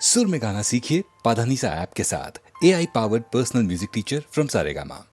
सुर में गाना सीखिए पाधानीसा ऐप के साथ। AI powered personal music teacher from Saregama.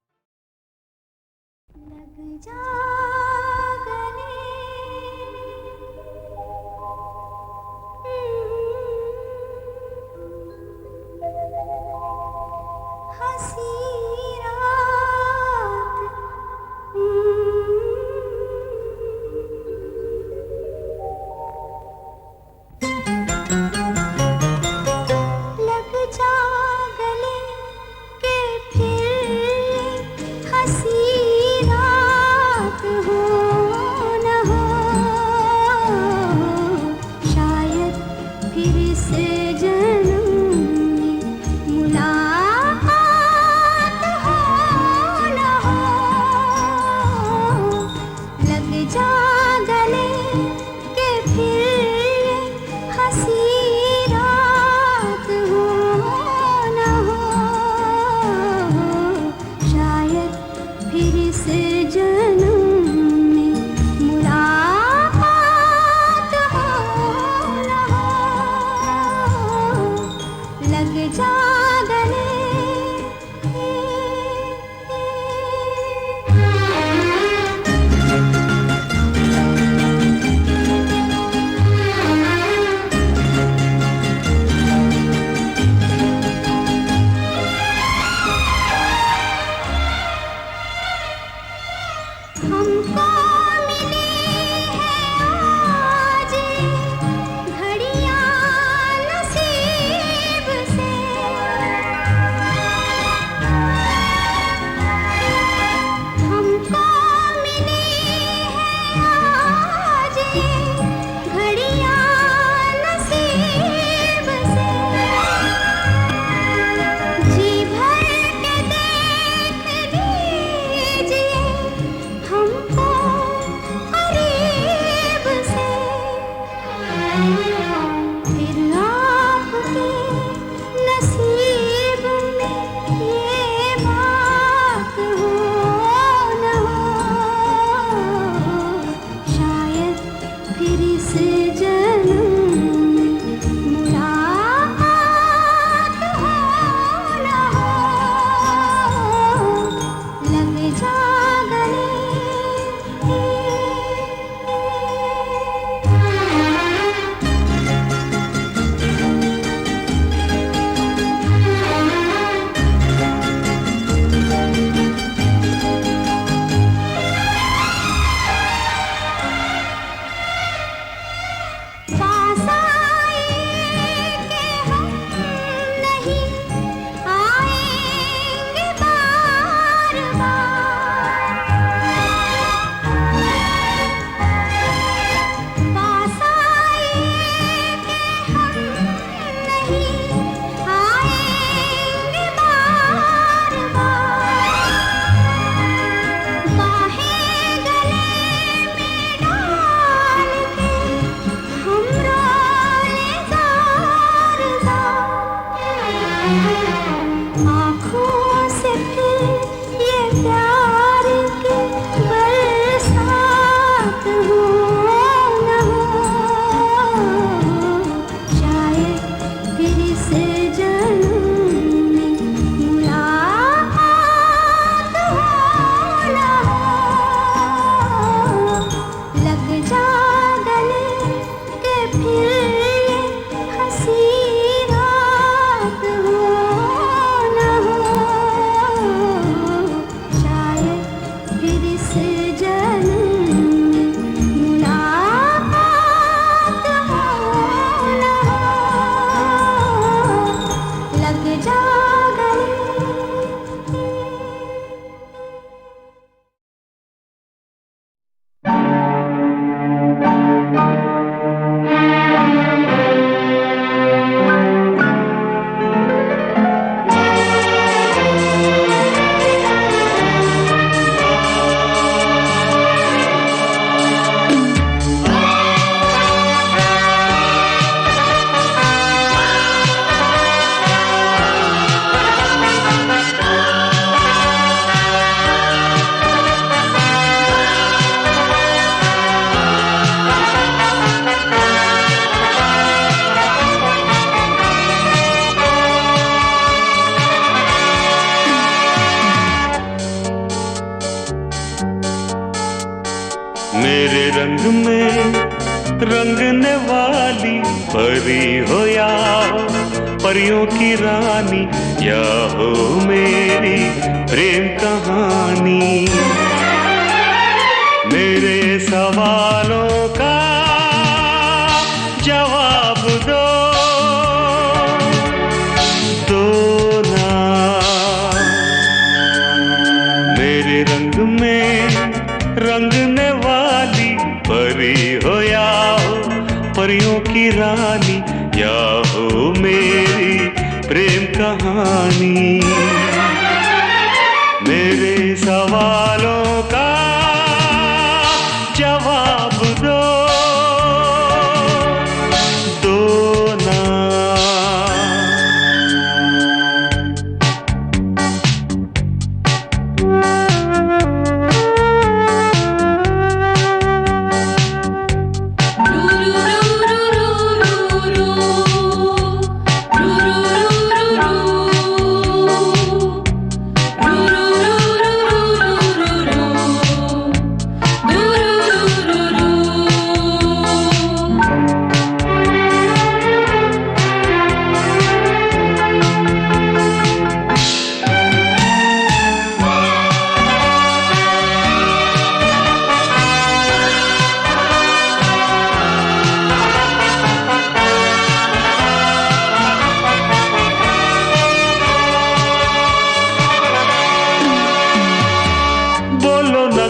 में रंगने वाली परी हो या हो परियों की रानी, या हो मेरी प्रेम कहानी। मेरे सवालों का जवाब दो ना। मेरे रंग में रंगने वाली परी हो या हो परियों की रानी, या हो मेरी प्रेम कहानी। मेरे सवालों का जवाब दो ना।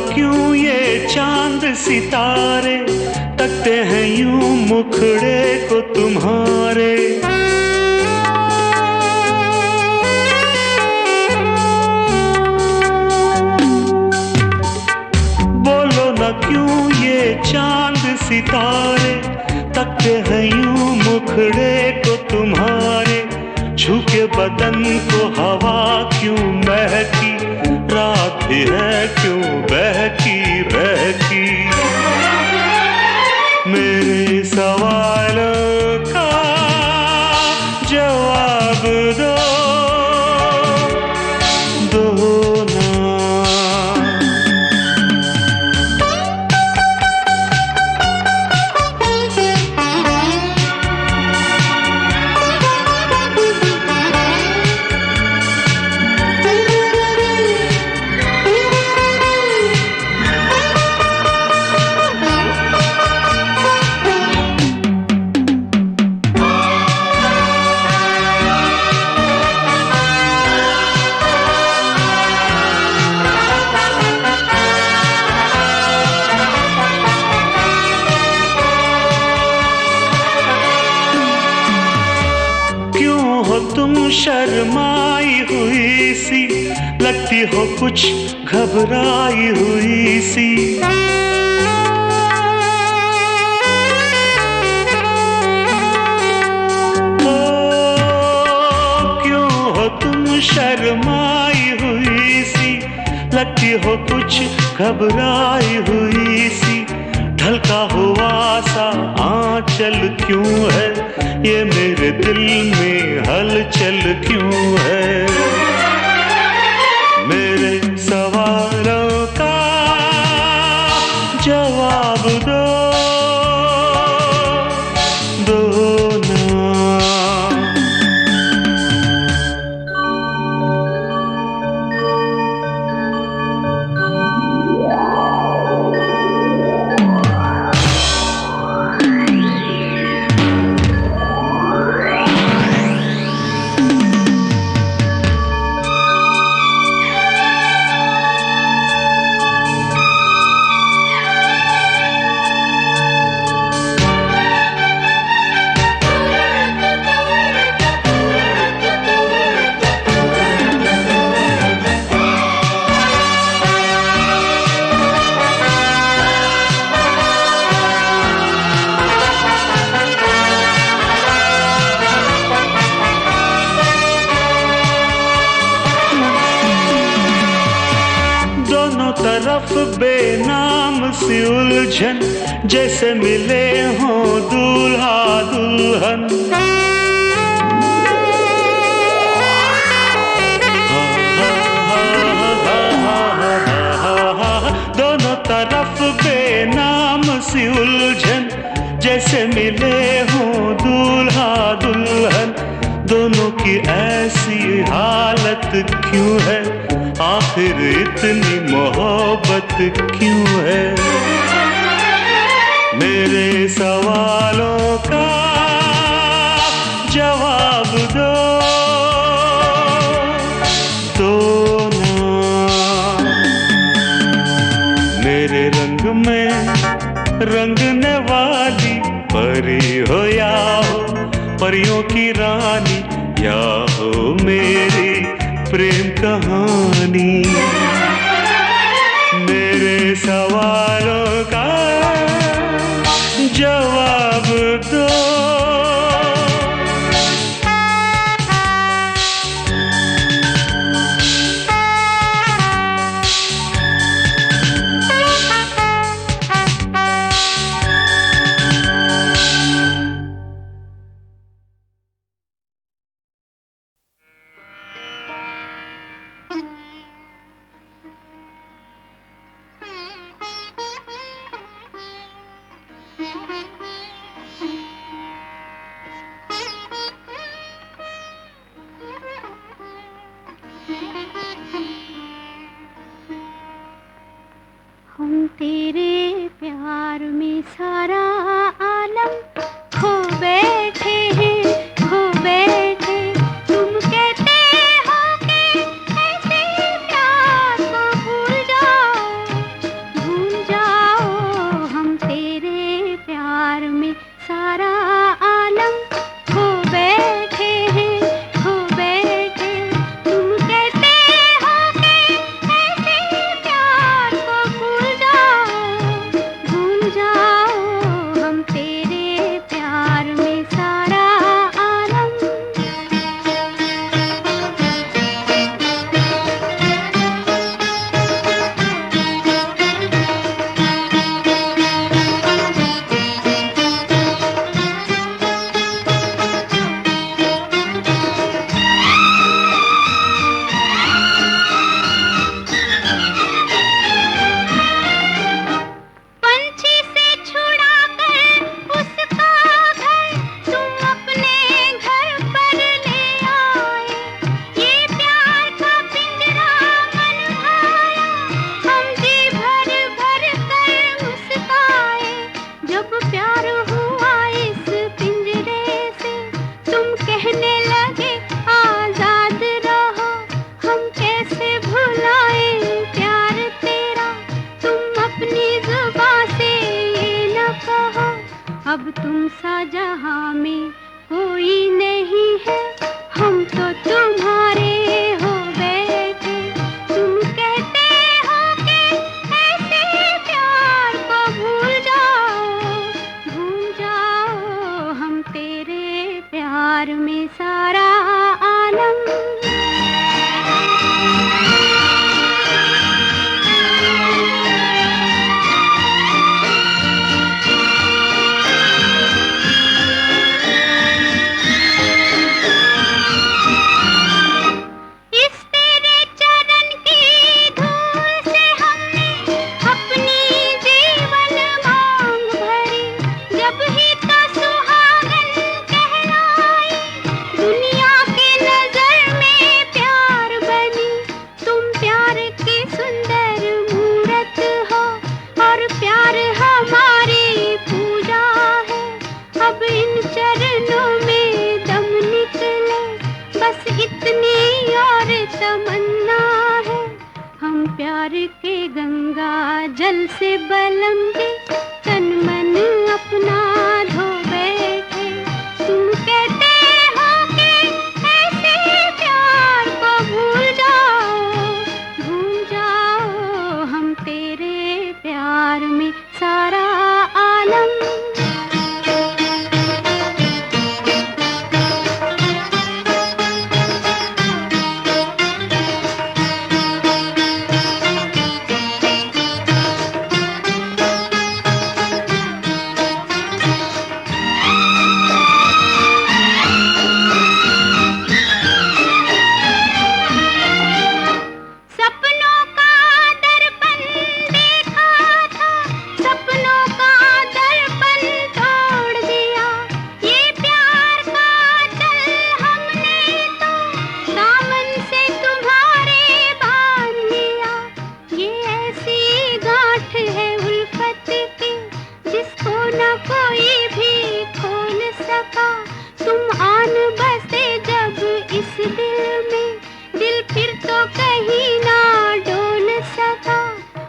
क्यों ये चांद सितारे तकते हैं यूं मुखड़े को तुम्हारे। बोलो न क्यों ये चांद सितारे तकते हैं यूं मुखड़े को तुम्हारे। झुके बदन को हवा क्यों महकी, रात भी है क्यों बहकी बहकी। मेरे सवालों का जवाब दो ना। तुम शर्माई हुई सी, लगती हो कुछ घबराई हुई सी। ओ क्यों हो तुम शर्माई हुई सी, लगती हो कुछ घबराई हुई सी। ढलका हुआ सा आंचल क्यों है, ये मेरे दिल में हलचल क्यों है। मेरे सवालों का जवाब दो ना। तरफ बेनाम सी उलझन, जैसे मिले हों दूल्हा दुल्हन। दोनों तरफ बेनाम सी जैसे मिले हों दूल्हा दुल्हन, दोनों की ऐसी हालत क्यों है, आखिर इतनी मोहब्बत क्यों है। मेरे सवालों का जवाब दो ना। मेरे रंग में रंगने वाली परी हो या हो परियों की रानी, या हो मेरी प्रेम कहानी। मेरे सवालों का जवाब दो। हम तेरे प्यार में सारा आलम खो बैठे हैं, खो बैठे। तुम कहते हो कि ऐसे प्यार को भूल जाओ। हम तेरे प्यार में सारा आलम खो बैठे हैं, खो बैठे। तुम कहते हो कि ऐसे प्यार को भूल जाओ। हम तेरे प्यार में सारा आलम। पंछी से छुड़ा कर उसका घर तुम अपने घर पर ले आए। ये प्यार का पिंजरा मन भाया, हम जी भर भर कर मुस्काए। जब प्यार हुआ इस पिंजरे से, तुम कहने लगे आजाद रहो। हम कैसे भुलाए प्यार तेरा, तुम अपनी जुबां से ये न कहो। अब तुम सा जहां में कोई नहीं है, हम तो तुम्हारे हो बैठे। तुम कहते हो कि ऐसे प्यार को भूल जाओ। हम तेरे प्यार में सारा आलम। इस तेरे चरण की धूल से हमने अपनी जीवन मांग भरी। जब ही तो सुहागन कहलाई, दुनिया की नजर में प्यार बनी। तुम प्यार की सुंदर मूरत हो, और प्यार हमारी पूजा है। अब इन चरणों में दम निकले, बस इतनी और तमन्ना है। हम प्यार के गंगा जल से बलम दे, तन मन अपना धो बैठे। तुम कहते हो कि ऐसे प्यार को भूल जाओ। हम तेरे प्यार में सारा आलम। दिल में, दिल फिर तो कहीं ना डोल सका।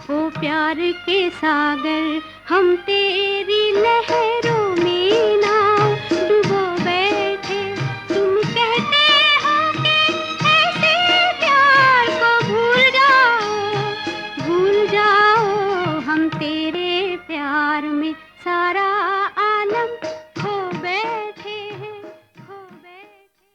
ओ प्यार के सागर हम तेरी लहरों में नाव डुबो बैठे। तुम कहते हो कि ऐसे प्यार को भूल जाओ। हम तेरे प्यार में सारा आलम खो बैठे हैं, खो बैठे।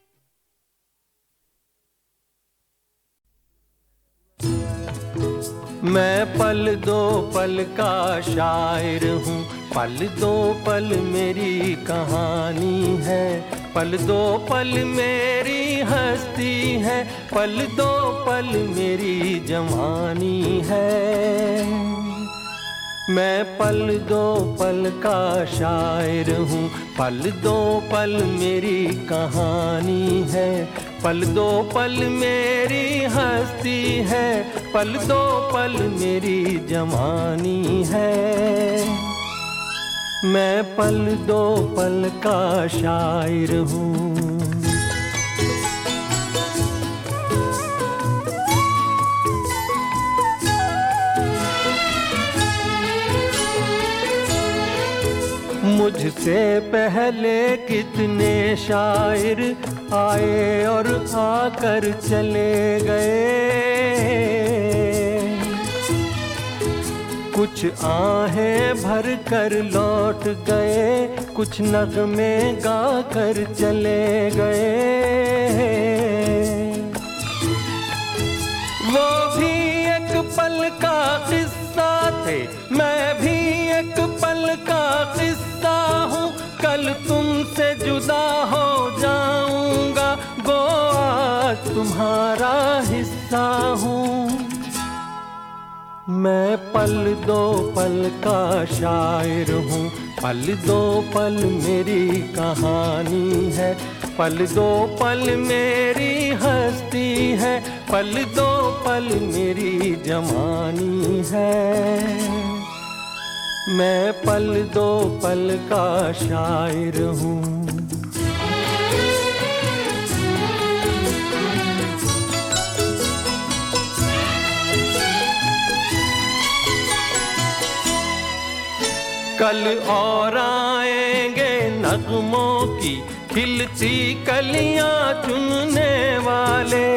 मैं पल दो पल का शायर हूँ, पल दो पल मेरी कहानी है, पल दो पल मेरी हस्ती है, पल दो पल मेरी जवानी है। मैं पल दो पल का शायर हूँ, पल दो पल मेरी कहानी है, पल दो पल मेरी हस्ती है, पल दो पल मेरी जवानी है। मैं पल दो पल का शायर हूँ। मुझसे पहले कितने शायर आए और आकर चले गए, कुछ आहें भर कर लौट गए, कुछ नगमे गा कर चले गए। वो भी एक पल का किस्सा थे, मैं भी एक पल का किस्सा हूँ। कल तुमसे जुदा हो जाऊंगा, गो आज तुम्हारा हिस्सा हूँ। मैं पल दो पल का शायर हूँ, पल दो पल मेरी कहानी है, पल दो पल मेरी हस्ती है, पल दो पल मेरी जवानी है। मैं पल दो पल का शायर हूँ। कल और आएंगे नगमों की खिलती कलियां चुनने वाले,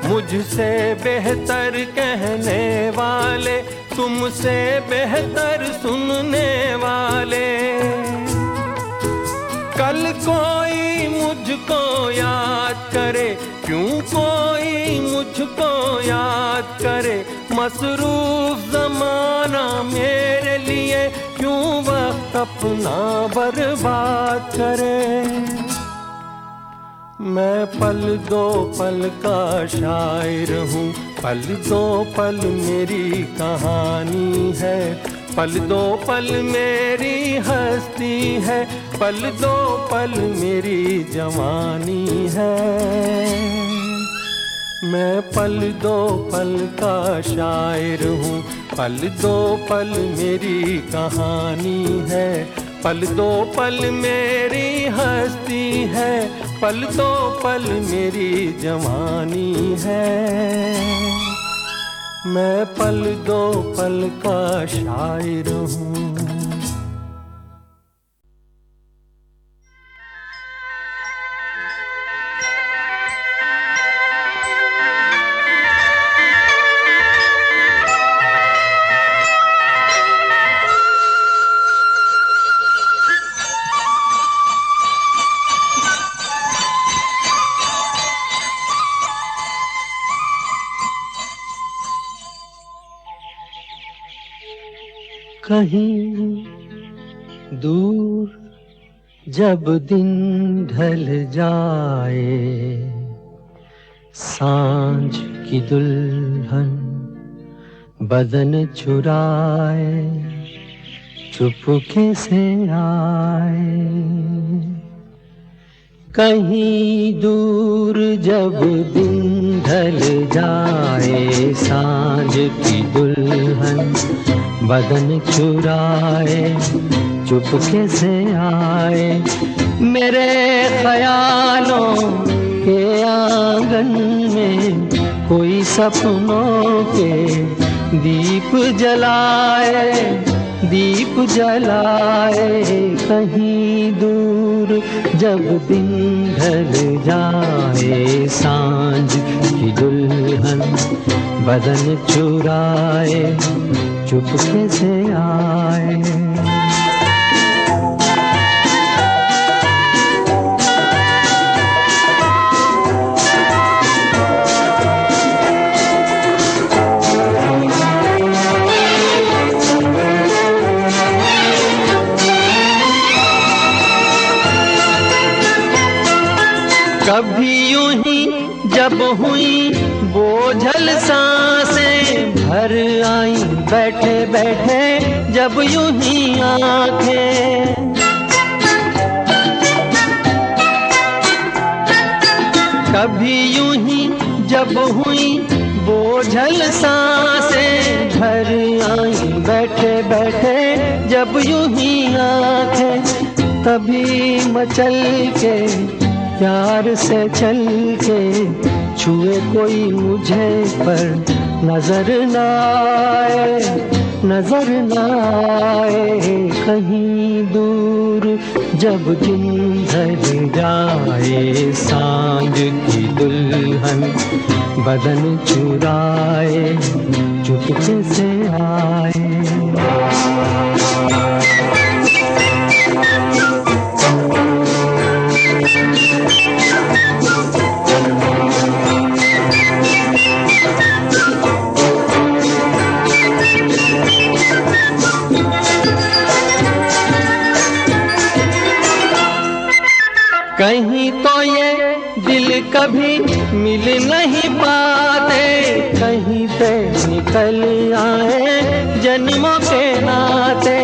मुझसे बेहतर कहने वाले, तुमसे बेहतर सुनने वाले। कल कोई मुझको याद करे, क्यों कोई मुझको याद करे, मसरूफ ज़माना मेरे लिए क्यों वक्त अपना बर्बाद करे। मैं पल दो पल का शायर हूँ, पल दो पल मेरी कहानी है, पल दो पल मेरी हस्ती है, पल दो पल मेरी जवानी है। मैं पल दो पल का शायर हूँ, पल दो पल मेरी कहानी है, पल दो पल मेरी हस्ती है, पल दो पल मेरी जवानी है। मैं पल दो पल का शायर हूँ। कहीं दूर जब दिन ढल जाए, सांझ की दुल्हन बदन चुराए चुपके से आए। कहीं दूर जब दिन ढल जाए, सांझ की दुल्हन बदन चुराए चुपके से आए। मेरे ख्यालों के आंगन में कोई सपनों के दीप जलाए, दीप जलाए। कहीं दूर जब दिन ढल जाए, सांझ की दुल्हन बदन चुराए, चुपके से आए। कभी यूं ही जब हुई बोझल सांसें भर आई, बैठे बैठे जब यूं ही आंखें। कभी यूं ही जब हुई बोझल सांसें भर आई, बैठे बैठे जब यूं ही आंखें। तभी मचल के प्यार से चल के छुए कोई मुझे पर नजर न आए, नजर न आए। कहीं दूर जब दिन ढल जाए, सांझ की दुल्हन बदन चुराए, चुपके से आए। कहीं तो ये दिल कभी मिल नहीं पाते, कहीं पे निकल आए जन्मों के नाते।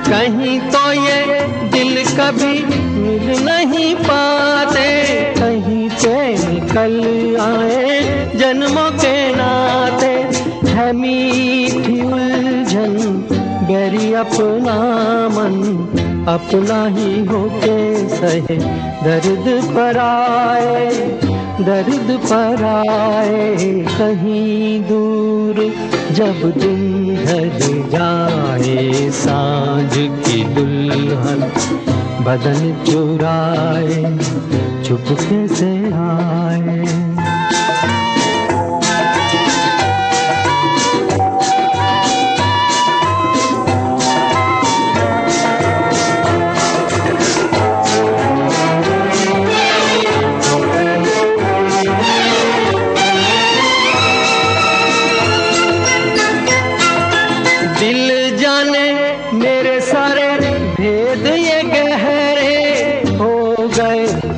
कहीं तो ये दिल कभी मिल नहीं पाते, कहीं पे निकल आए जन्मों के नाते। है मीठी उलझन गैरी अपना मन, अपना ही होके सहे दर्द पर आए, दर्द पर आए। कहीं दूर जब दिन ढल जाए, सांझ की दुल्हन बदन चुराए, चुपके से आए।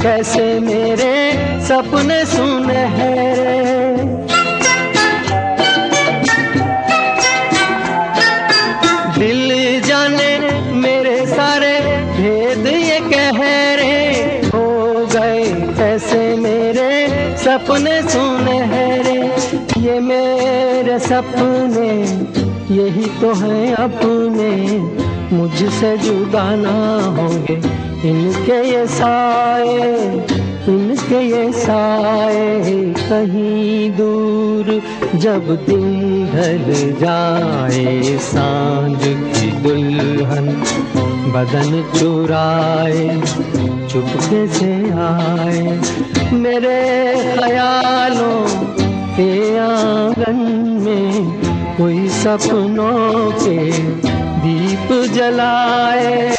कैसे मेरे सपने सुनहरे, दिल जाने मेरे सारे भेद ये कह रहे हो गए। कैसे मेरे सपने सुनहरे, ये मेरे सपने यही तो हैं अपने, मुझसे जुदा ना होंगे इनके ये साए, इनके ये साए। कहीं दूर जब दिन ढल जाए, सांझ की दुल्हन बदन चुराए, चुपके से आए। मेरे ख्यालों के आंगन में कोई सपनों के दीप जलाए,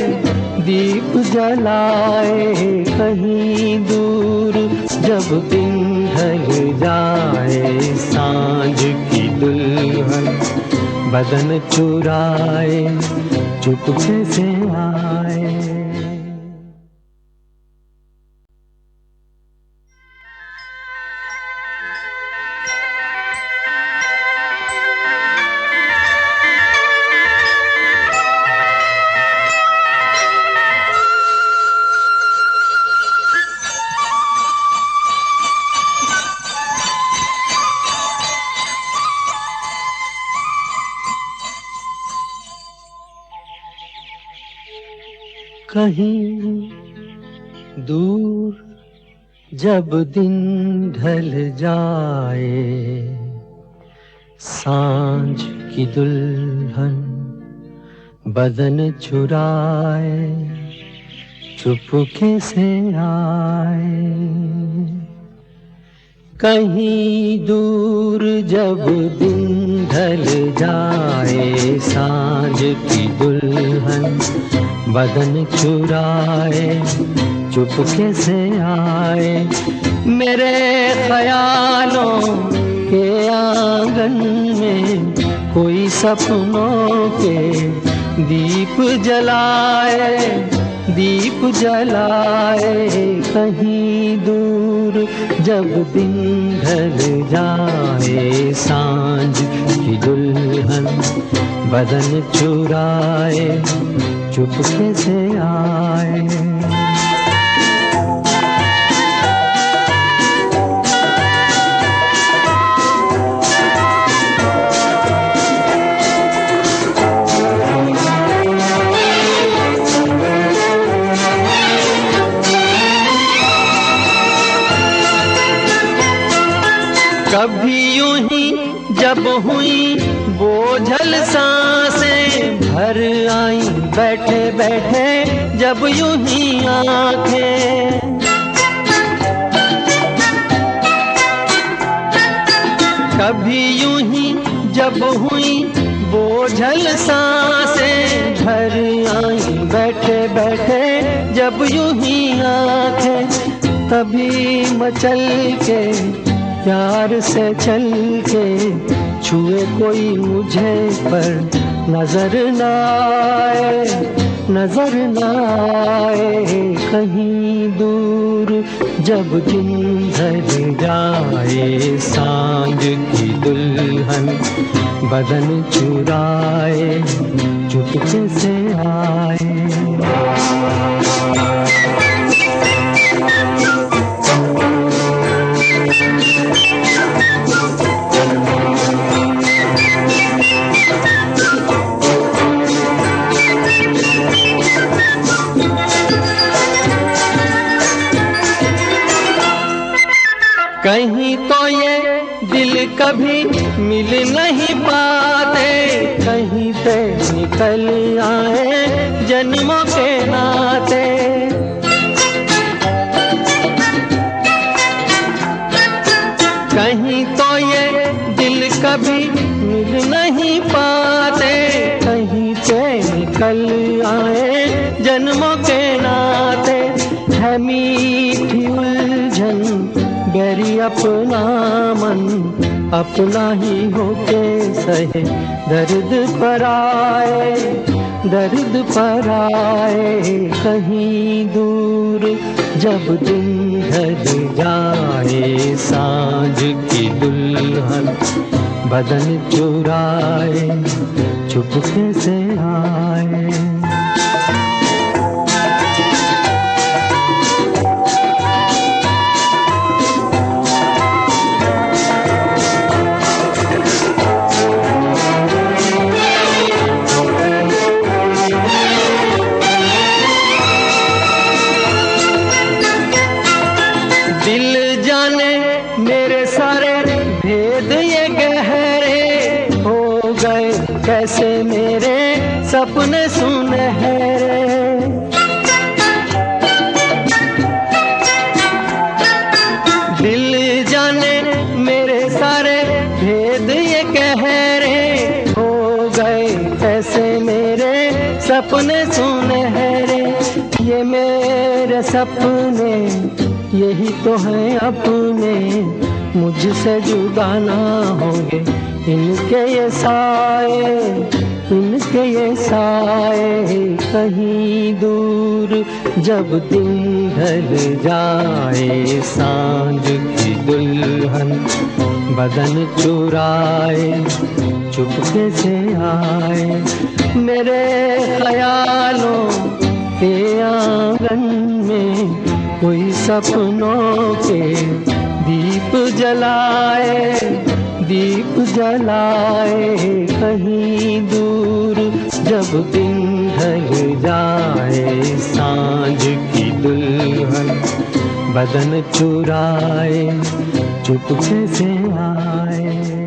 दीप जलाए। कहीं दूर जब दिन ढल जाए, सांझ की दुल्हन बदन चुराए, चुपके से आए। कहीं दूर जब दिन ढल जाए, सांझ की दुल्हन बदन चुराए चुपके से आए। कहीं दूर जब दिन ढल जाए, सांझ की दुल्हन बदन चुराए चुपके से आए। मेरे ख्यालों के आंगन में कोई सपनों के दीप जलाए, दीप जलाए। कहीं दूर जब दिन ढल जाए, सांझ की दुल्हन बदन चुराए चुपके से आए। कभी यूं ही जब हुई बोझल सांसें भर आई, बैठे बैठे जब यूं ही आंखें। कभी यूं ही जब हुई बोझल सांसें भर आई, बैठे बैठे जब यूं ही आंखें। तभी मचल के प्यार से चल के छुए कोई मुझे पर नजर न आए, नजर न आए। कहीं दूर जब दिन ढल जाए, सांझ की दुल्हन बदन चुराए चुपके से आए। कहीं तो ये दिल कभी मिल नहीं पाते, कहीं से निकल आए जन्मों के नाते। कहीं तो ये दिल कभी मिल नहीं पाते, कहीं से निकल आए जन्मों के नाते। है मीठी उलझन गैरी अपना मन, अपना ही होके सहे दर्द पर आए, दर्द पर आए। कहीं दूर जब दिन ढल जाए, सांझ की दुल्हन बदन चुराए चुपके से आए। कैसे मेरे सपने सुनहरे, दिल जाने मेरे सारे भेद ये कह रहे हो गए। कैसे मेरे सपने सुनहरे, ये मेरे सपने यही तो हैं अपने, मुझसे जुदा ना होंगे इनके ये साए, इनके ये साए। कहीं दूर जब दिन ढल जाए, सांझ की दुल्हन बदन चुराए चुपके से आए। मेरे ख्यालों के आंगन में कोई सपनों के दीप जलाए, दीप जलाए। कहीं दूर जब दिन ढल जाए सांझ की दुल्हन बदन चुराए चुपके से आए।